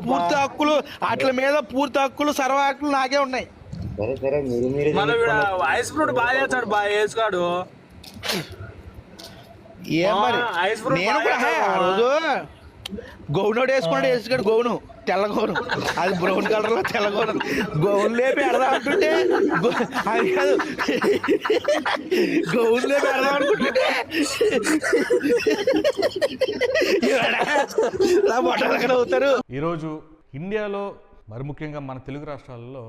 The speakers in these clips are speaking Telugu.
పూర్తి హక్కులు వాటి మీద పూర్తి హక్కులు సర్వ హక్కులు నాకే ఉన్నాయి. ఐస్ ఫ్రూట్ బాగా చేస్తాడు, బాగా వేసుకోడు. ఏం మరి నేను కూడా ఆ రోజు గౌనోడు వేసుకున్నాడు, వేసుకాడు గౌను, తెల్ల గౌను, అది బ్రౌన్ కలర్ లో తెల్ల గౌను, గౌను లేపి ఎడదాం అంటుంటే అది కాదు, గౌను లేపి ఎడదాం అనుకుంటుంటే బొట్టలు అవుతారు. ఈరోజు ఇండియాలో మరి ముఖ్యంగా మన తెలుగు రాష్ట్రాలలో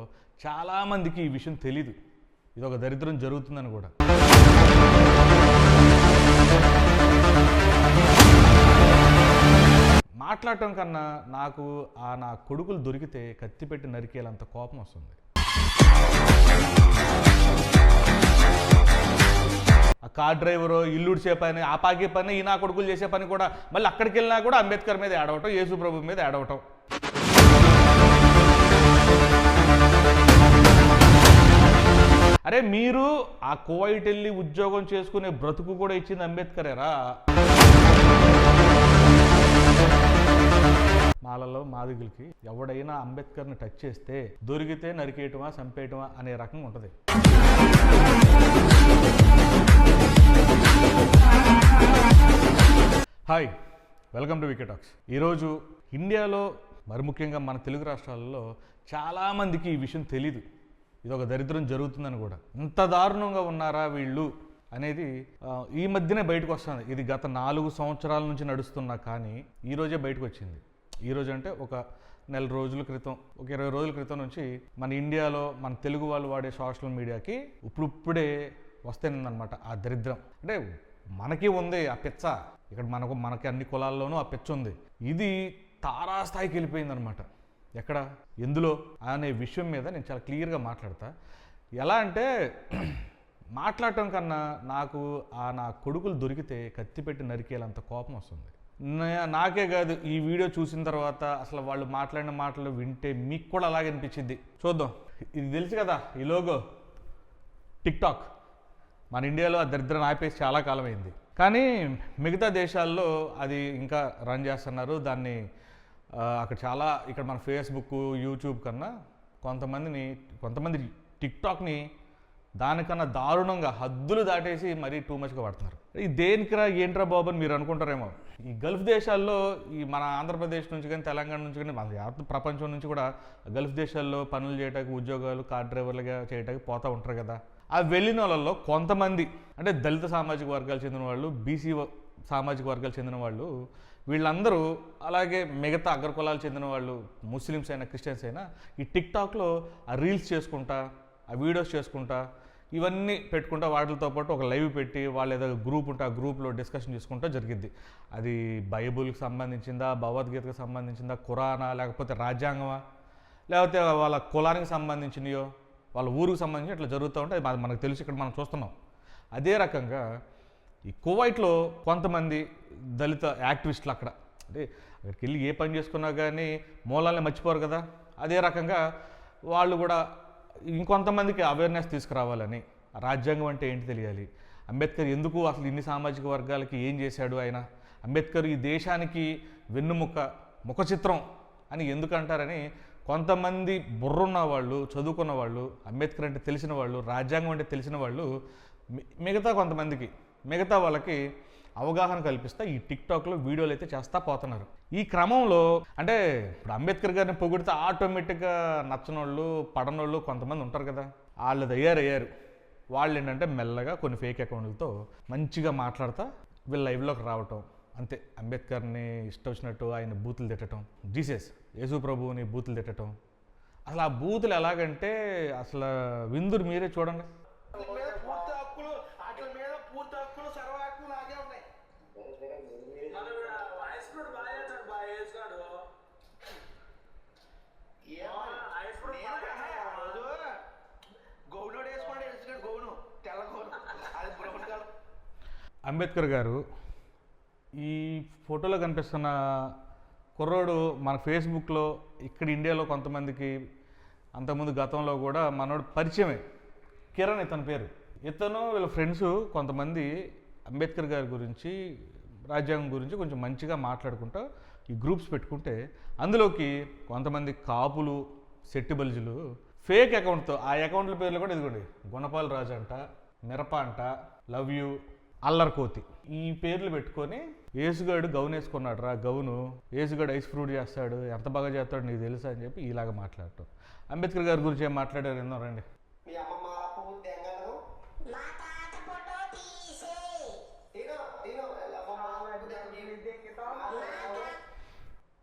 చాలామందికి ఈ విషయం తెలీదు. ఇది ఒక దరిద్రం జరుగుతుందని కూడా. మాట్లాడటం కన్నా నాకు నా కొడుకులు దొరికితే కత్తి పెట్టి నరికేలంత కోపం వస్తుంది. ఆ కార్ డ్రైవరు ఇల్లుడిచే పని, ఆ పాకే పని, ఈ నా కొడుకులు చేసే పని కూడా మళ్ళీ అక్కడికి వెళ్ళినా కూడా అంబేద్కర్ మీద ఏడవటం, యేసు ప్రభు మీద ఏడవటం. అరే మీరు ఆ కువైట్ వెళ్ళి ఉద్యోగం చేసుకునే బ్రతుకు కూడా ఇచ్చింది అంబేద్కరేరా. మాలలో మాదిగులకి ఎవడైనా అంబేద్కర్ని టచ్ చేస్తే దొరికితే నరికేయటమా చంపేయటమా అనే రకంగా ఉంటుంది. Hi, welcome to VK talks. ఈరోజు ఇండియాలో మరి ముఖ్యంగా మన తెలుగు రాష్ట్రాలలో చాలామందికి ఈ విషయం తెలీదు. ఇది ఒక దరిద్రం జరుగుతుందని కూడా. ఇంత దారుణంగా ఉన్నారా వీళ్ళు అనేది ఈ మధ్యనే బయటకు వస్తుంది. ఇది గత 4 సంవత్సరాల నుంచి నడుస్తున్నా కానీ ఈరోజే బయటకు వచ్చింది. ఈరోజు అంటే ఒక నెల రోజుల క్రితం, ఒక 20 రోజుల క్రితం నుంచి మన ఇండియాలో మన తెలుగు వాళ్ళు వాడే సోషల్ మీడియాకి ఇప్పుడే వస్తేనమాట ఆ దరిద్రం. అంటే మనకి ఉంది ఆ పిచ్చ, ఇక్కడ మనకి అన్ని కులాల్లోనూ ఆ పిచ్చ ఉంది. ఇది తారాస్థాయికి వెళ్ళిపోయిందనమాట. ఎక్కడ, ఎందులో అనే విషయం మీద నేను చాలా క్లియర్గా మాట్లాడతా. ఎలా అంటే మాట్లాడటం కన్నా నాకు నా కొడుకులు దొరికితే కత్తి పెట్టి నరికేలంత కోపం వస్తుంది. నాకే కాదు, ఈ వీడియో చూసిన తర్వాత అసలు వాళ్ళు మాట్లాడిన మాటలు వింటే మీకు కూడా అలాగే అనిపించింది. చూద్దాం. ఇది తెలుసు కదా, ఈ లోగో టిక్టాక్. మన ఇండియాలో ఆ దరిద్రం ఆపేసి చాలా కాలం అయింది, కానీ మిగతా దేశాల్లో అది ఇంకా రన్ చేస్తున్నారు దాన్ని. అక్కడ చాలా, ఇక్కడ మన ఫేస్బుక్, యూట్యూబ్ కన్నా కొంతమంది టిక్టాక్ని దానికన్నా దారుణంగా హద్దులు దాటేసి మరీ టూ మచ్గా వాడుతున్నారు. ఈ దేనికిరా ఏంట్రా బాబు అని మీరు అనుకుంటారేమో. ఈ గల్ఫ్ దేశాల్లో, ఈ మన ఆంధ్రప్రదేశ్ నుంచి కానీ తెలంగాణ నుంచి కానీ మన ప్రపంచం నుంచి కూడా గల్ఫ్ దేశాల్లో పనులు చేయడానికి, ఉద్యోగాలు కార్ డ్రైవర్లుగా చేయడానికి పోతూ ఉంటారు కదా. ఆ వెళ్ళిన వాళ్ళల్లో కొంతమంది అంటే దళిత సామాజిక వర్గాలు చెందిన వాళ్ళు, బీసీ సామాజిక వర్గాలు చెందిన వాళ్ళు, వీళ్ళందరూ అలాగే మిగతా అగ్రకులాలు చెందిన వాళ్ళు, ముస్లిమ్స్ అయినా క్రిస్టియన్స్ అయినా ఈ టిక్టాక్లో ఆ రీల్స్ చేసుకుంటా, ఆ వీడియోస్ చేసుకుంటా, ఇవన్నీ పెట్టుకుంటా, వాటితో పాటు ఒక లైవ్ పెట్టి వాళ్ళు ఏదో గ్రూప్ ఉంటే ఆ గ్రూప్లో డిస్కషన్ చేసుకుంటా జరిగిద్ది. అది బైబుల్కి సంబంధించిందా, భగవద్గీతకు సంబంధించిందా, ఖురానా, లేకపోతే రాజ్యాంగమా, లేకపోతే వాళ్ళ కులానికి సంబంధించినయో, వాళ్ళ ఊరికి సంబంధించి ఇట్లా జరుగుతూ ఉంటే అది మనకు తెలుసు, ఇక్కడ మనం చూస్తున్నాం. అదే రకంగా ఈ కువైట్లో కొంతమంది దళిత యాక్టివిస్టులు అక్కడ, అంటే అక్కడికి వెళ్ళి ఏ పని చేసుకున్నా కానీ మూలాలని మర్చిపోరు కదా. అదే రకంగా వాళ్ళు కూడా ఇంకొంతమందికి అవేర్నెస్ తీసుకురావాలని, రాజ్యాంగం అంటే ఏంటి తెలియాలి, అంబేద్కర్ ఎందుకు అసలు ఇన్ని సామాజిక వర్గాలకి ఏం చేశాడు ఆయన, అంబేద్కర్ ఈ దేశానికి ముఖ చిత్రం అని ఎందుకు అంటారని కొంతమంది బుర్రున్న వాళ్ళు, చదువుకున్న వాళ్ళు, అంబేద్కర్ అంటే తెలిసిన వాళ్ళు, రాజ్యాంగం అంటే తెలిసిన వాళ్ళు మిగతా వాళ్ళకి అవగాహన కల్పిస్తా ఈ టిక్టాక్లో వీడియోలు అయితే చేస్తా పోతున్నారు. ఈ క్రమంలో అంటే ఇప్పుడు అంబేద్కర్ గారిని పొగిడితే ఆటోమేటిక్గా నచ్చనోళ్ళు, పడనోళ్ళు కొంతమంది ఉంటారు కదా. వాళ్ళు అయ్యారు. వాళ్ళు ఏంటంటే మెల్లగా కొన్ని ఫేక్ అకౌంట్లతో మంచిగా మాట్లాడతా వీళ్ళ లైవ్లోకి రావటం అంతే. అంబేద్కర్ని ఇష్టం వచ్చినట్టు ఆయన బూతులు తిట్టడం, జీసస్ యేసు ప్రభువుని బూతులు తిట్టడం. అసలు ఆ బూతులు ఎలాగంటే అసలు విందురు మీరే చూడండి. అంబేద్కర్ గారు ఈ ఫోటోలో కనిపిస్తున్న కుర్రోడు మన ఫేస్బుక్లో ఇక్కడ ఇండియాలో కొంతమందికి అంతకుముందు గతంలో కూడా మనోడు పరిచయమే. కిరణ్ ఇతని పేరు. ఇతను వీళ్ళ ఫ్రెండ్స్ కొంతమంది అంబేద్కర్ గారి గురించి, రాజ్యాంగం గురించి కొంచెం మంచిగా మాట్లాడుకుంటూ ఈ గ్రూప్స్ పెట్టుకుంటే అందులోకి కొంతమంది కాపులు సెట్టిబల్జులు ఫేక్ అకౌంట్తో ఆ అకౌంట్ల పేర్లు కూడా ఇదిగోండి గుణపాల రాజు అంట, మిరప అంట, లవ్ యూ, అల్లర్కోతి ఈ పేర్లు పెట్టుకొని ఏసుగాడు గౌన్ వేసుకున్నాడు రా గౌను, ఏసుగాడు ఐస్ ఫ్రూట్ చేస్తాడు, ఎంత బాగా చేస్తాడు నీకు తెలుసా అని చెప్పి ఇలాగ మాట్లాడటం. అంబేద్కర్ గారి గురించి ఏం మాట్లాడారు ఎన్నో రండి.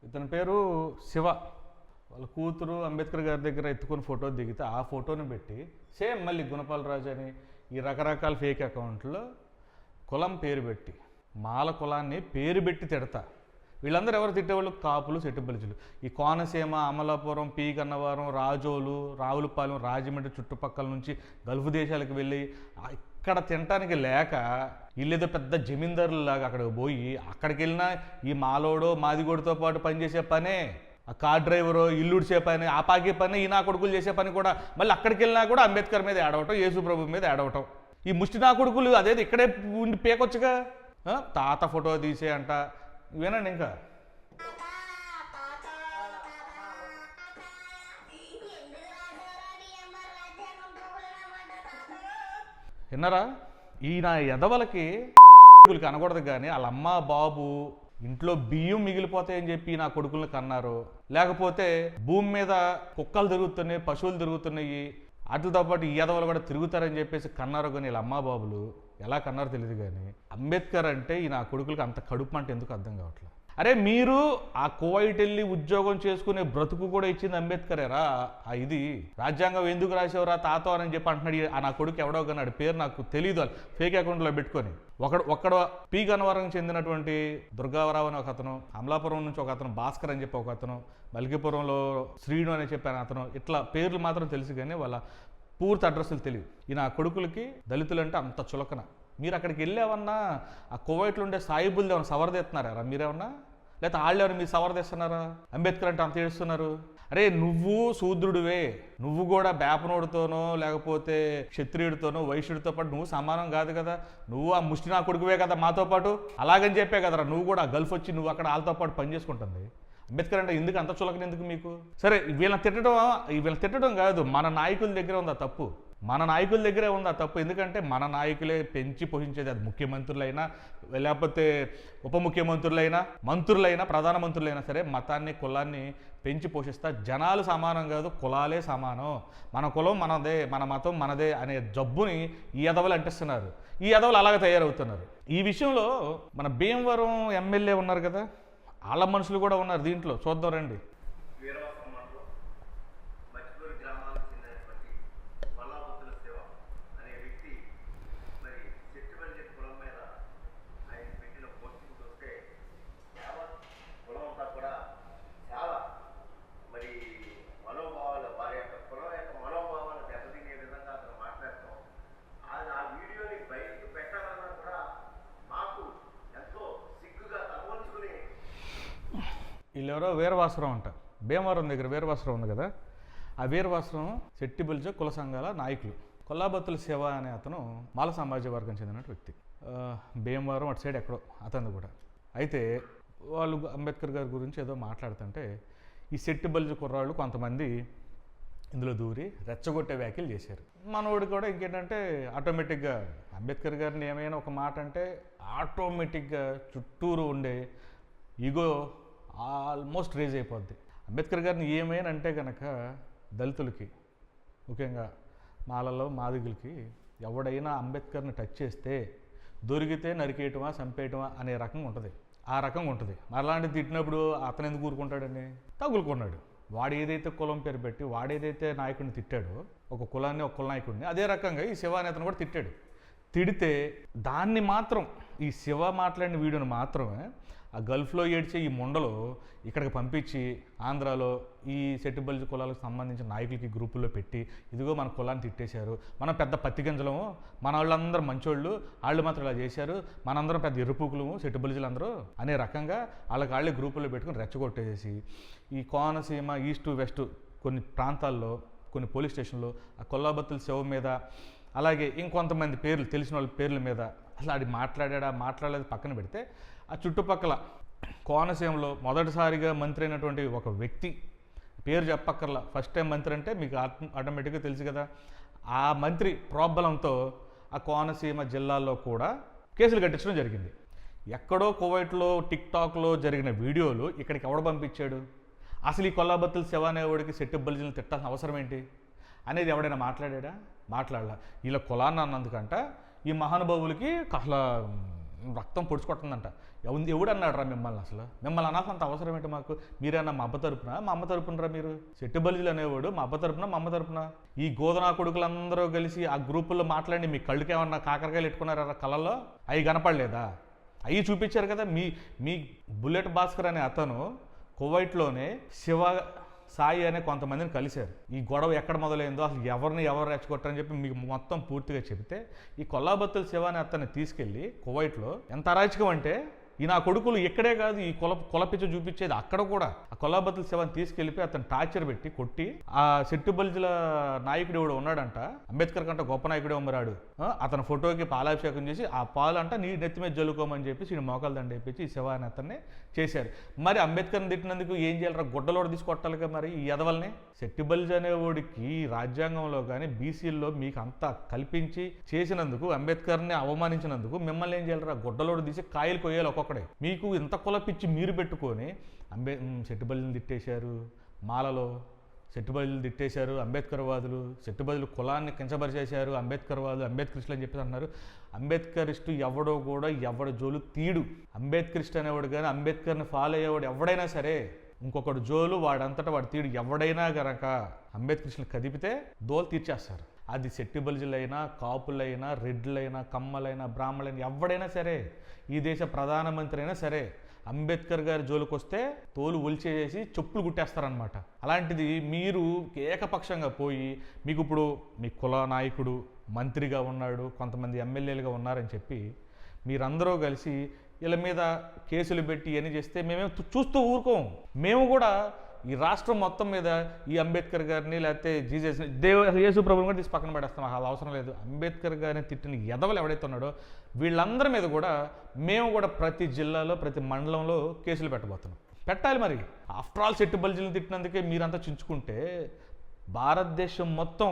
ఇతని పేరు శివ. వాళ్ళ కూతురు అంబేద్కర్ గారి దగ్గర ఎత్తుకొని ఫోటో దిగితే ఆ ఫోటోని పెట్టి సేమ్ మళ్ళీ గుణపాల రాజు అని ఈ రకరకాల ఫేక్ అకౌంట్లో కులం పేరు పెట్టి మాల కులాన్ని పేరు పెట్టి తిడతా. వీళ్ళందరూ ఎవరు తిట్టేవాళ్ళు? కాపులు సెట్టిబల్జులు. ఈ కోనసీమ, అమలాపురం, పీ గన్నవరం, రాజోలు, రావులపాలెం, రాజమండ్రి చుట్టుపక్కల నుంచి గల్ఫ్ దేశాలకు వెళ్ళి ఇక్కడ తినటానికి లేక వీళ్ళేదో పెద్ద జమీందారులాగా అక్కడికి పోయి అక్కడికి వెళ్ళినా ఈ మాలోడో మాదిగోడితో పాటు పనిచేసే పనే, ఆ కార్ డ్రైవరు ఇల్లుడిచే పని, ఆ పాకే పని, ఈ నా కొడుకులు చేసే పని కూడా మళ్ళీ అక్కడికి వెళ్ళినా కూడా అంబేద్కర్ మీద ఏడవటం, యేసుప్రభు మీద ఏడవటం. ఈ ముష్టి నా కొడుకులు అదేది ఇక్కడే ఉండి పేకొచ్చుగా, తాత ఫోటో తీసే అంట. వినండి ఇంకా. విన్నారా? ఈయన ఎదవలకి అనకూడదు కానీ వాళ్ళ అమ్మ బాబు ఇంట్లో బియ్యం మిగిలిపోతాయని చెప్పి నా కొడుకులను కన్నారు, లేకపోతే భూమి మీద కుక్కలు తిరుగుతున్నాయి, పశువులు తిరుగుతున్నాయి, వాటితో పాటు ఈ ఎదవలు కూడా తిరుగుతారని చెప్పేసి కన్నారు. కానీ వీళ్ళ అమ్మా బాబులు ఎలా కన్నారో తెలియదు. కానీ అంబేద్కర్ అంటే ఈ నా కొడుకులకి అంత కడుపు అంటే ఎందుకు అర్థం కావట్లేదు. అరే మీరు ఆ కువైట్ వెళ్ళి ఉద్యోగం చేసుకునే బ్రతుకు కూడా ఇచ్చింది అంబేద్కరేరా. ఇది రాజ్యాంగం ఎందుకు రాసేవరా తాతో అని చెప్పి అంటున్నాడు ఆ నా కొడుకు ఎవడో కన్నాడు, పేరు నాకు తెలియదు, ఫేక్ అకౌంట్లో పెట్టుకొని. ఒక్కడ పీ గన్నవరం చెందినటువంటి దుర్గారావు అని ఒక అతను, అమలాపురం నుంచి ఒక అతను భాస్కర్ అని చెప్పి ఒక అతను, మల్కీపురంలో శ్రీను అని చెప్పాను అతను, ఇట్లా పేర్లు మాత్రం తెలుసు కానీ వాళ్ళ పూర్తి అడ్రస్లు తెలియదు. ఈ నా కొడుకులకి దళితులు అంటే అంత చులకన. మీరు అక్కడికి వెళ్ళేవన్నా ఆ కువైట్లో ఉండే సాయిబుల్ది ఏమన్నా సవరదెత్తున్నారా మీరేమన్నా, లేకపోతే వాళ్ళు ఎవరు మీరు సవరదీస్తున్నారా? అంబేద్కర్ అంటే అంత ఏడుస్తున్నారు. అరే నువ్వు శూద్రుడివే, నువ్వు కూడా బేపనోడితోనో లేకపోతే క్షత్రియుడితోనో వైశ్యుడితో పాటు నువ్వు సమానం కాదు కదా, నువ్వు ఆ ముష్టి నా కొడుకువే కదా మాతో పాటు, అలాగని చెప్పే కదరా నువ్వు కూడా గల్ఫ్ వచ్చి నువ్వు అక్కడ వాళ్ళతో పాటు పనిచేసుకుంటుంది. అంబేద్కర్ అంటే ఎందుకు అంత చులకన ఎందుకు మీకు? సరే వీళ్ళని తిట్టడం కాదు, మన నాయకుల దగ్గర ఉంది ఆ తప్పు, మన నాయకుల దగ్గరే ఉంది ఆ తప్పు. ఎందుకంటే మన నాయకులే పెంచి పోషించేది, అది ముఖ్యమంత్రులైనా లేకపోతే ఉప ముఖ్యమంత్రులైనా మంత్రులైనా ప్రధానమంత్రులైనా సరే మతాన్ని కులాన్ని పెంచి పోషిస్తా. జనాలు సమానం కాదు, కులాలే సమానం, మన కులం మనదే, మన మతం మనదే అనే జబ్బుని ఈ ఎదవలు అంటిస్తున్నారు. ఈ ఎదవలు అలాగే తయారవుతున్నారు. ఈ విషయంలో మన భీమవరం ఎమ్మెల్యే ఉన్నారు కదా, వాళ్ళ మనుషులు కూడా ఉన్నారు దీంట్లో. చూద్దాం రండి. వీళ్ళెవరో వీరవాసరం అంట, భీమవరం దగ్గర వీరవాసరం ఉంది కదా, ఆ వీరవాసరం సెట్టిబల్జ కుల సంఘాల నాయకులు. కొల్లాబత్తుల శివ అనే అతను మాల సామాజిక వర్గం చెందిన వ్యక్తి, భీమవరం అటు సైడ్ ఎక్కడో అతను కూడా. అయితే వాళ్ళు అంబేద్కర్ గారి గురించి ఏదో మాట్లాడుతుంటే ఈ సెట్టిబల్జ కుర్రాళ్ళు కొంతమంది ఇందులో దూరి రెచ్చగొట్టే వ్యాఖ్యలు చేశారు. మనోడు కూడా ఇంకేంటంటే ఆటోమేటిక్గా అంబేద్కర్ గారిని ఏమైనా ఒక మాట అంటే ఆటోమేటిక్గా చుట్టూరు ఉండే ఈగో ఆల్మోస్ట్ రేజ్ అయిపోద్ది. అంబేద్కర్ గారిని ఏమైనా అంటే కనుక దళితులకి ముఖ్యంగా మాలలో మాదిగులకి ఎవడైనా అంబేద్కర్ని టచ్ చేస్తే దొరికితే నరికేయటమా చంపేయటమా అనే రకంగా ఉంటుంది, ఆ రకంగా ఉంటుంది. మరలాంటి తిట్టినప్పుడు అతను ఎందుకు ఊరుకుంటాడని తగులుకున్నాడు. వాడు ఏదైతే కులం పేరు పెట్టి వాడేదైతే నాయకుడిని తిట్టాడో ఒక కులాన్ని ఒక కుల నాయకుడిని, అదే రకంగా ఈ శివ అనే అతను కూడా తిట్టాడు. తిడితే దాన్ని మాత్రం ఈ శివ మాట్లాడిన వీడియోని మాత్రమే ఆ గల్ఫ్లో ఏడ్చే ఈ ముండలు ఇక్కడికి పంపించి ఆంధ్రాలో ఈ సెట్టిబల్జ కులాలకు సంబంధించిన నాయకులకి గ్రూపుల్లో పెట్టి ఇదిగో మన కులాన్ని తిట్టేశారు, మనం పెద్ద పత్తి గింజలము, మన వాళ్ళందరూ మంచోళ్ళు, వాళ్ళు మాత్రం ఇలా చేశారు, మనందరం పెద్ద ఎరుపుకులము సెట్టిబల్జులు అందరూ అనే రకంగా వాళ్ళే గ్రూపుల్లో పెట్టుకుని రెచ్చగొట్టేసి ఈ కోనసీమ ఈస్ట్ వెస్ట్ కొన్ని ప్రాంతాల్లో కొన్ని పోలీస్ స్టేషన్లో ఆ కొల్లాబత్తుల శివ మీద అలాగే ఇంకొంతమంది పేర్లు తెలిసిన వాళ్ళ పేర్ల మీద అసలు అది మాట్లాడలేదు పక్కన పెడితే ఆ చుట్టుపక్కల కోనసీమలో మొదటిసారిగా మంత్రి అయినటువంటి ఒక వ్యక్తి, పేరు చెప్పక్కర్లా, ఫస్ట్ టైం మంత్రి అంటే మీకు ఆటోమేటిక్గా తెలుసు కదా, ఆ మంత్రి ప్రోద్బలంతో ఆ కోనసీమ జిల్లాలో కూడా కేసులు కట్టించడం జరిగింది. ఎక్కడో కువైట్లో టిక్టాక్లో జరిగిన వీడియోలు ఇక్కడికి ఎవడు పంపించాడు, అసలు ఈ కొల్లాబత్తుల శివ అనేవాడికి సెట్టిబల్జీలను తిట్టాల్సిన అవసరం ఏంటి అనేది ఎవడైనా మాట్లాడా? మాట్లాడలా. ఇలా కులాన్ని అన్నందుకంట ఈ మహానుభావులకి అసలు రక్తం పొడుచుకొట్టిందంట. ఎవడు అన్నాడు రా మిమ్మల్ని, అసలు మిమ్మల్ని అనాల్సినంత అవసరం ఏంటి మాకు? మీరన్నా మా అబ్బ తరపున, మా అమ్మ తరపునరా మీరు? సెట్టిబల్జీలు అనేవాడు మా అబ్బ తరపున, మా అమ్మ తరపున. ఈ గోధనా కొడుకులందరూ కలిసి ఆ గ్రూపుల్లో మాట్లాడి మీ కళ్ళకి ఏమన్నా కాకరకాయలు పెట్టుకున్నారా కళ్ళల్లో? అవి కనపడలేదా? అవి చూపించారు కదా. మీ బుల్లెట్ భాస్కర్ అనే అతను కువైట్లోనే శివ సాయి అనే కొంతమందిని కలిశారు. ఈ గొడవ ఎక్కడ మొదలైందో, అసలు ఎవరు రెచ్చగొట్టారని చెప్పి మీకు మొత్తం పూర్తిగా చెబితే, ఈ కొల్లాబత్తుల శివ అనే అతన్ని తీసుకెళ్ళి కువైట్లో ఎంత అరాచకం అంటే, ఈ నా కొడుకులు ఇక్కడే కాదు ఈ కులపిచ్చి చూపించేది అక్కడ కూడా. ఆ కొల్లాబత్తుల శివాన్ని తీసుకెళ్ళిపోయి అతను టార్చర్ పెట్టి కొట్టి, ఆ సెట్టిబల్జీల నాయకుడు ఎవడు ఉన్నాడంట, అంబేద్కర్ కంటే గొప్ప నాయకుడే ఉమ్మరాడు, అతని ఫోటోకి పాలాభిషేకం చేసి ఆ పాలు అంట నీ నెత్తి మీద జల్లుకోమని చెప్పి ఈ మోకాలు దండ వేపించి ఈ శివ అనే అతన్ని చేశారు. మరి అంబేద్కర్ని తిట్టినందుకు ఏం చేయాలరా? గుడ్డలోడు తీసుకొట్టాలిగా మరి ఈ ఎదవల్ని. సెట్టిబల్జీ అనేవాడికి రాజ్యాంగంలో కానీ బీసీల్లో మీకు అంతా కల్పించి చేసినందుకు, అంబేద్కర్ని అవమానించినందుకు మిమ్మల్ని ఏం చేయాలరా? గుడ్డలోడు తీసి కాయలు కొయ్యాలి ఒక్కొక్కడే. మీకు ఇంత కులపిచ్చి మీరు పెట్టుకొని సెట్టిబల్జీని తిట్టేశారు, మాలలో సెట్టిబల్జీలు తిట్టేశారు అంబేద్కర్ వాదులు, సెట్టిబల్జీలు కులాన్ని కించపరిచేశారు అంబేద్కర్ వాదులు, అంబేద్కరిస్టులు అని చెప్పేసి అన్నారు. అంబేద్కరిస్టు ఎవడో కూడా ఎవడ జోలు తీడు. అంబేద్కరిస్ట్ అనేవాడు కానీ అంబేద్కర్ని ఫాలో అయ్యేవాడు ఎవడైనా సరే ఇంకొకడు జోలు వాడంతటా వాడు తీడు. ఎవడైనా గనక అంబేద్కరిస్టులు కదిపితే దోలు తీర్చేస్తారు. అది సెట్టిబల్జీలైనా, కాపులైనా, రెడ్లైనా, కమ్మలైనా, బ్రాహ్మణులైనా, ఎవడైనా సరే, ఈ దేశ ప్రధానమంత్రి అయినా సరే అంబేద్కర్ గారి జోలికి వస్తే తోలు ఒలిచేసి చెప్పులు కుట్టేస్తారనమాట. అలాంటిది మీరు ఏకపక్షంగా పోయి, మీకు ఇప్పుడు మీ కుల నాయకుడు మంత్రిగా ఉన్నాడు, కొంతమంది ఎమ్మెల్యేలుగా ఉన్నారని చెప్పి మీరందరూ కలిసి వీళ్ళ మీద కేసులు పెట్టి ఇవన్నీ చేస్తే మేమేం చూస్తూ ఊరుకోం. మేము కూడా ఈ రాష్ట్రం మొత్తం మీద ఈ అంబేద్కర్ గారిని లేకపోతే జీజస్ యేసు ప్రభుని కూడా తీసి పక్కన పడేస్తాం, అది అవసరం లేదు. అంబేద్కర్ గారిని తిట్టిన ఎదవలు ఎవడైతే ఉన్నాడో వీళ్ళందరి మీద కూడా మేము కూడా ప్రతి జిల్లాలో ప్రతి మండలంలో కేసులు పెట్టబోతున్నాం. పెట్టాలి మరి. ఆఫ్టర్ ఆల్ సెట్టిబల్జీలను తిట్టినందుకే మీరంతా చించుకుంటే భారతదేశం మొత్తం,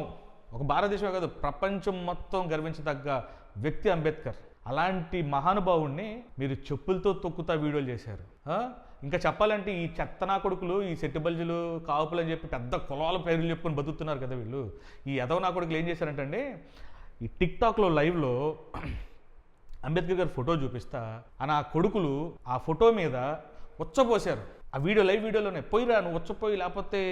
ఒక భారతదేశమే కాదు ప్రపంచం మొత్తం గర్వించదగ్గ వ్యక్తి అంబేద్కర్. అలాంటి మహానుభావుడిని మీరు చెప్పులతో తొక్కుతా వీడియోలు చేశారు. ఇంకా చెప్పాలంటే ఈ చెత్తనా కొడుకులు, ఈ సెట్టిబల్జీలు, కాపులు అని చెప్పి పెద్ద కులాల పేర్లు చెప్పుకొని బతుకుతున్నారు కదా వీళ్ళు. ఈ ఎదవ నా కొడుకులు ఏం చేశారంటే ఈ టిక్టాక్లో లైవ్లో అంబేద్కర్ గారి ఫోటో చూపిస్తా ఆ కొడుకులు ఆ ఫోటో మీద ఉచ్చపోసారు. ఆ లైవ్ వీడియోలోనే పోయిరా నువ్వు ఉచ్చపోయి, లేకపోతే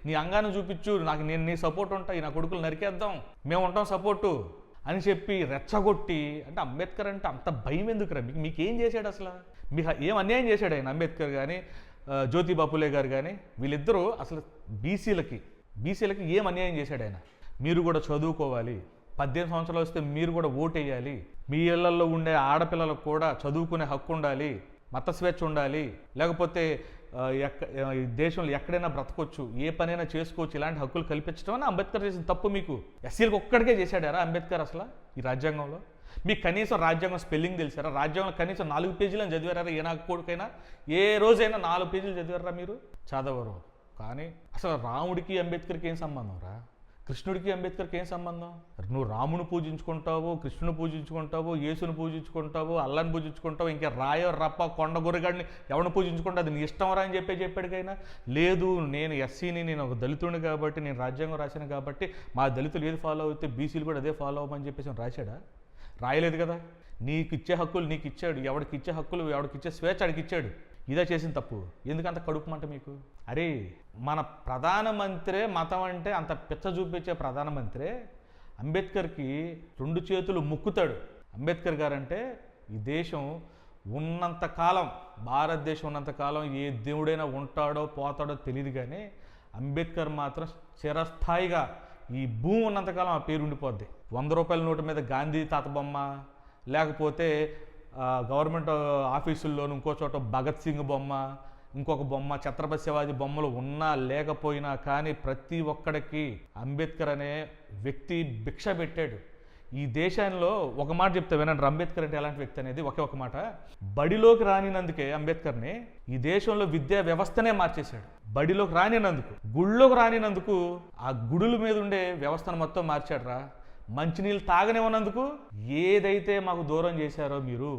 నీ అంగాన్ని చూపించు, నేను నీ సపోర్ట్ ఉంటా, ఈ నా కొడుకులు నరికేద్దాం, మేము ఉంటాం సపోర్టు అని చెప్పి రెచ్చగొట్టి. అంటే అంబేద్కర్ అంటే అంత భయం ఎందుకురా మీకేం చేశాడు అసలు? మీకు ఏం అన్యాయం చేశాడు ఆయన? అంబేద్కర్ కానీ జ్యోతిబా ఫులే గారు కానీ వీళ్ళిద్దరూ అసలు బీసీలకి ఏం అన్యాయం చేశాడు ఆయన? మీరు కూడా చదువుకోవాలి, 18 సంవత్సరాలు వస్తే మీరు కూడా ఓటు వేయాలి, మీ ఇళ్లలో ఉండే ఆడపిల్లలకు కూడా చదువుకునే హక్కు ఉండాలి, మత స్వేచ్ఛ ఉండాలి, లేకపోతే దేశంలో ఎక్కడైనా బ్రతకొచ్చు, ఏ పనైనా చేసుకోవచ్చు, ఇలాంటి హక్కులు కల్పించడం అని అంబేద్కర్ చేసిన తప్పు మీకు ఎస్సీలకు ఒక్కడికే చేశాడారా అంబేద్కర్ అసలు ఈ రాజ్యాంగంలో? మీకు కనీసం రాజ్యాంగం స్పెల్లింగ్ తెలిసారా? రాజ్యాంగంలో కనీసం 4 పేజీలను చదివారా? ఏ నాకు కొడుకైనా ఏ రోజైనా 4 పేజీలు చదివారా మీరు? చదవరు. కానీ అసలు రాముడికి అంబేద్కర్కి ఏం సంబంధం రా? కృష్ణుడికి అంబేద్కర్కి ఏం సంబంధం? నువ్వు రాముని పూజించుకుంటావు, కృష్ణుని పూజించుకుంటావు, యేసుని పూజించుకుంటావు, అల్లాని పూజించుకుంటావు, ఇంకా రాయో రప్ప కొండ గుర్రగాడిని ఎవరిని పూజించుకుంటావు, అది నీ ఇష్టం రా అని చెప్పాడికైనా లేదు. నేను ఎస్సీని, నేను ఒక దళితుడిని కాబట్టి, నేను రాజ్యాంగం రాశాను కాబట్టి మా దళితులు ఏది ఫాలో అవుతే బీసీలు కూడా అదే ఫాలో అవ్వమని చెప్పేసి రాశాడా? రాయలేదు కదా. నీకు ఇచ్చే హక్కులు నీకు ఇచ్చాడు, ఎవడికి ఇచ్చే హక్కులు ఎవడికి ఇచ్చే స్వేచ్ఛ అడిగి ఇచ్చాడు. ఇదే చేసిన తప్పు. ఎందుకంత కడుపుమంట మీకు? అరే మన ప్రధానమంత్రే మతం అంటే అంత పిచ్చ చూపించే ప్రధానమంత్రే అంబేద్కర్కి 2 చేతులు ముక్కుతాడు. అంబేద్కర్ గారంటే ఈ దేశం ఉన్నంతకాలం, భారతదేశం ఉన్నంతకాలం ఏ దేవుడైనా ఉంటాడో పోతాడో తెలియదు, కానీ అంబేద్కర్ మాత్రం చిరస్థాయిగా ఈ భూమి ఉన్నంతకాలం ఆ పేరు ఉండిపోద్ది. 100 రూపాయల నోటు మీద గాంధీ తాత బొమ్మ, లేకపోతే గవర్నమెంట్ ఆఫీసుల్లోనూ ఇంకో చోట భగత్ సింగ్ బొమ్మ, ఇంకొక బొమ్మ, ఛత్రపతి శివాజీ బొమ్మలు ఉన్నా లేకపోయినా కానీ ప్రతి ఒక్కడికి అంబేద్కర్ అనే వ్యక్తి భిక్ష పెట్టాడు. ఈ దేశంలో ఒక మాట చెప్తే వినండి, అంబేద్కర్ అంటే ఎలాంటి వ్యక్తి అనేది ఒకే ఒక మాట. బడిలోకి రానినందుకే అంబేద్కర్ని ఈ దేశంలో విద్యా వ్యవస్థనే మార్చేశాడు. బడిలోకి రానినందుకు, గుళ్ళోకి రానినందుకు ఆ గుడుల మీద ఉండే వ్యవస్థను మొత్తం మార్చాడు రా. మంచినీళ్ళు తాగనివ్వనందుకు ఏదైతే మాకు దూరం చేశారో మీరు,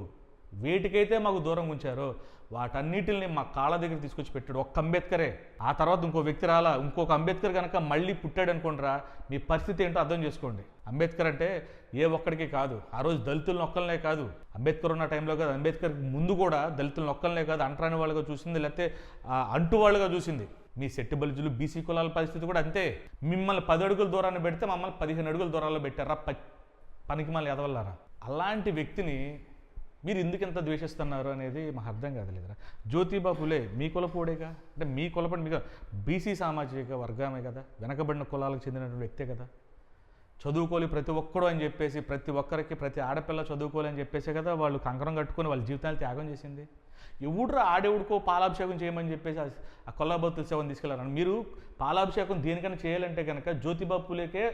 వేటికైతే మాకు దూరం ఉంచారో వాటన్నిటిని మా కాళ్ళ దగ్గర తీసుకొచ్చి పెట్టాడు ఒక్క అంబేద్కరే. ఆ తర్వాత ఇంకో వ్యక్తి రాలా, ఇంకొక అంబేద్కర్ కనుక మళ్ళీ పుట్టాడు అనుకోండిరా, మీ పరిస్థితి ఏంటో అర్థం చేసుకోండి. అంబేద్కర్ అంటే ఏ ఒక్కడికి కాదు, ఆ రోజు దళితులను ఒక్కలనే కాదు, అంబేద్కర్ ఉన్న టైంలో కాదు, అంబేద్కర్ ముందు కూడా దళితులను ఒక్కలనే కాదు అంటరాని వాళ్ళుగా చూసింది, లేకపోతే అంటు వాళ్ళుగా చూసింది. మీ శెట్టి బలిజులు బీసీ కులాల పరిస్థితి కూడా అంతే. మిమ్మల్ని 10 అడుగుల దూరాన్ని పెడితే మమ్మల్ని 15 అడుగుల దూరాల్లో పెట్టారా పనికి మళ్ళీ ఎదవల్లారా. అలాంటి వ్యక్తిని మీరు ఎందుకు ఎంత ద్వేషిస్తున్నారు అనేది మాకు అర్థం కాదులేదురా. జ్యోతిబా ఫులే మీ కులపోడేగా, అంటే మీ కులపడి మీకు బీసీ సామాజిక వర్గమే కదా, వెనకబడిన కులాలకు చెందినటువంటి వ్యక్తే కదా. చదువుకోలి ప్రతి ఒక్కడు అని చెప్పేసి, ప్రతి ఒక్కరికి ప్రతి ఆడపిల్ల చదువుకోవాలి అని చెప్పేసే కదా వాళ్ళు కంకరం కట్టుకొని వాళ్ళ జీవితాలు త్యాగం చేసింది. ఎవడురా ఆడేవుడికో పాలాభిషేకం చేయమని చెప్పేసి ఆ కొల్లాబొత్తుల సేవను తీసుకెళ్ళారు. మీరు పాలాభిషేకం దేనికైనా చేయాలంటే కనుక జ్యోతిబా ఫులేకే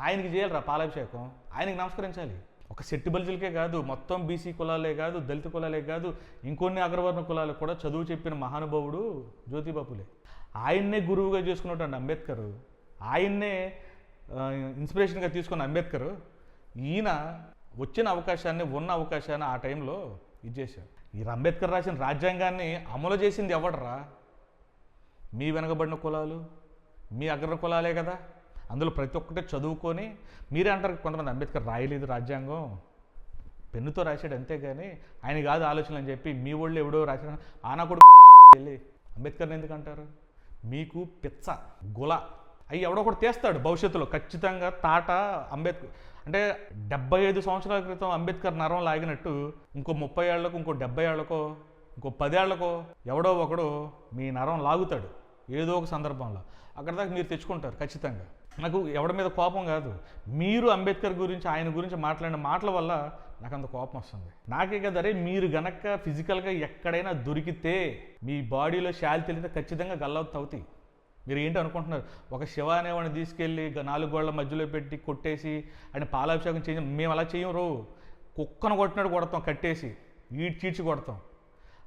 ఆయనకి చేయాలరా పాలాభిషేకం, ఆయనకి నమస్కరించాలి. ఒక శెట్టి బలిజులకే కాదు, మొత్తం బీసీ కులాలే కాదు, దళిత కులాలే కాదు, ఇంకొన్ని అగ్రవర్ణ కులాలకు కూడా చదువు చెప్పిన మహానుభావుడు జ్యోతిబా ఫులే. ఆయన్నే గురువుగా చేసుకున్నటువంటి అంబేద్కర్, ఆయన్నే ఇన్స్పిరేషన్గా తీసుకున్న అంబేద్కర్, ఈయన వచ్చిన అవకాశాన్ని, ఉన్న అవకాశాన్ని ఆ టైంలో ఇది చేశారు. ఈ అంబేద్కర్ రాసిన రాజ్యాంగాన్ని అమలు చేసింది ఎవడరా? మీ వెనకబడిన కులాలు, మీ అగ్ర కులాలే కదా. అందులో ప్రతి ఒక్కటే చదువుకొని, మీరే అంటారు కొంతమంది అంబేద్కర్ రాయలేదు రాజ్యాంగం, పెన్నుతో రాశాడు అంతేగాని ఆయన కాదు ఆలోచన అని చెప్పి మీ వాళ్ళు ఎవడో రాసిన ఆనా కూడా వెళ్ళి అంబేద్కర్ని ఎందుకు అంటారు? మీకు పిచ్చ గుల అవి ఎవడో ఒకటి తీస్తాడు భవిష్యత్తులో ఖచ్చితంగా. తాట అంబేద్కర్ అంటే 75 సంవత్సరాల క్రితం అంబేద్కర్ నరం లాగినట్టు ఇంకో 30 ఏళ్లకు, ఇంకో 70 ఏళ్లకో, ఇంకో 10 ఏళ్లకో ఎవడో ఒకడు మీ నరం లాగుతాడు ఏదో ఒక సందర్భంలో. అక్కడ దాకా మీరు తెచ్చుకుంటారు ఖచ్చితంగా. నాకు ఎవడి మీద కోపం కాదు, మీరు అంబేద్కర్ గురించి, ఆయన గురించి మాట్లాడిన మాటల వల్ల నాకు అంత కోపం వస్తుంది. నాకే కదరే, మీరు గనక ఫిజికల్గా ఎక్కడైనా దొరికితే మీ బాడీలో శాలి తెలితే ఖచ్చితంగా గల్లౌత్ అవుతాయి. మీరు ఏంటి అనుకుంటున్నారు? ఒక శివ అనేవాడిని తీసుకెళ్ళి 4 గోళ్ల మధ్యలో పెట్టి కొట్టేసి ఆయన పాలాభిషేకం చేయం. మేము అలా చేయం రో, కుక్కను కొట్టినట్టు కొడతాం, కట్టేసి చీడ్చి కొడతాం.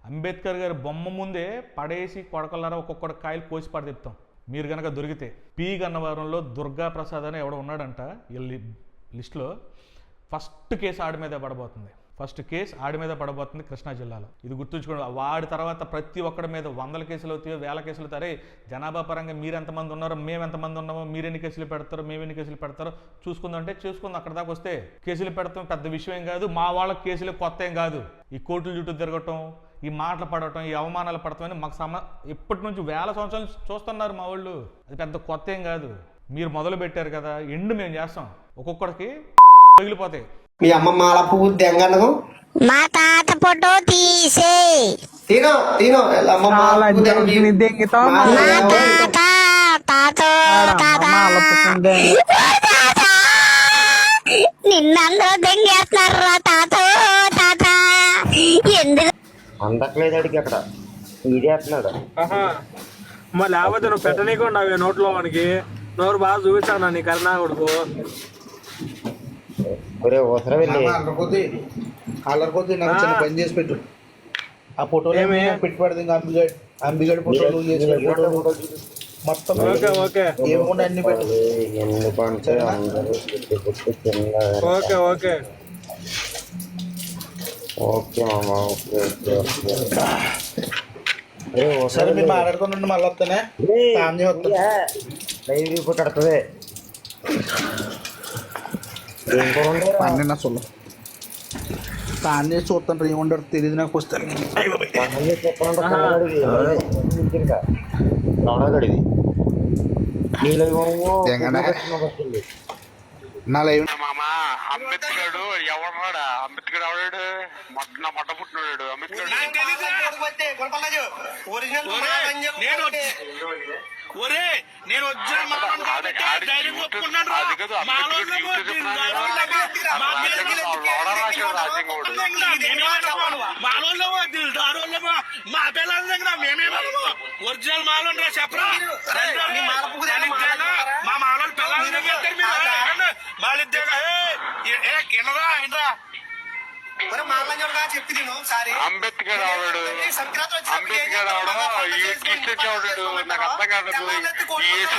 అంబేద్కర్ గారి బొమ్మ ముందే పడేసి కొడకల్లారా ఒక్కొక్కటి కాయలు కోసి పడదిస్తాం. మీరు కనుక దొరికితే పి గన్నవరంలో దుర్గా ప్రసాద్ అని ఎవడో ఉన్నాడంట వీళ్ళ లిస్టులో. ఫస్ట్ కేసు ఆడి మీద పడబోతుంది, ఫస్ట్ కేసు ఆడి మీద పడబోతుంది కృష్ణా జిల్లాలో. ఇది గుర్తుంచుకోండి. వాడి తర్వాత ప్రతి ఒక్కడి మీద 100 కేసులు అవుతాయో 1000 కేసులు అవుతారే. జనాభా పరంగా మీరు ఎంతమంది ఉన్నారో, మేము ఎంతమంది ఉన్నామో, మీరు ఎన్ని కేసులు పెడతారో, మేము ఎన్ని కేసులు పెడతారో చూసుకుందాం అంటే చూసుకుందాం. అక్కడ దాకా వస్తే కేసులు పెడతాం పెద్ద విషయం ఏం కాదు. మా వాళ్ళకి కేసులు కొత్త ఏం కాదు. ఈ కోర్టుల చుట్టూ తిరగటం, ఈ మాటలు పడటం, ఈ అవమానాలు పడటం అని మాకు ఎప్పటి నుంచి 1000 సంవత్సరాలు చూస్తున్నారు మా వాళ్ళు. అది పెద్ద కొత్త ఏం కాదు. మీరు మొదలు పెట్టారు కదా, ఎండు మేము చేస్తాం. ఒక్కొక్కడికి పగిలిపోతాయి. మీ అమ్మ మాల పువ్వు దెంగనకు మా తాత ఫోటో తీసే తినో తినో అమ్మ మాల పువ్వు నిన్నందరూ దెంగేస్తున్నారా తాత తాత ఎందుకు అందట్లేదు అడిగి అక్కడ ఇదేస్తున్నాడు. మరి లేకపోతే నువ్వు పెట్టనీకుండా నోట్లో మనకి నోరు బాగా చూపించాను నీ కరుణా కొడుకు. ఒరే ఓసరా వెళ్ళి అల్లరిపోతే నాకు చిన్న పని చేసి పెట్టు. ఆ ఫోటోలు పెట్టి పడదు. ఇంకా అంబిగడ్ ఫోటోలు మొత్తం ఏమకుండా అన్ని పెట్టు. ఎందుకంటే అందరూ ఓకే ఓకే ఓకే మామా ఓకే ఓకే. సరే మీరు మాట్లాడుకుని మళ్ళీ వస్తానే లైవ్ రిపోర్ట్ అడుతుంది. అన్న సొల్లు తానే చూస్తాను ఏముంటారు తెలియదు నాకు. వస్తారు రమణగడిది నా లైవ్ మామా అంబేద్కర్ ఎవడాడా? అంబేద్కర్ ఎవడాడు? నా మొట్ట పుట్టినాడు అంబేద్కర్. నేను మా పిల్లల దగ్గర మేమేమో ఒరిజినల్ మాలో చెప్పరా? మా మాలో పిల్లల దగ్గర వాళ్ళిద్దరు అంబేద్కర్ ఆవిడు అంబేద్కర్ ఆవిడ ఈ టీచర్ ఆవిడ నాకు అర్థం కాదు ఈ యేసు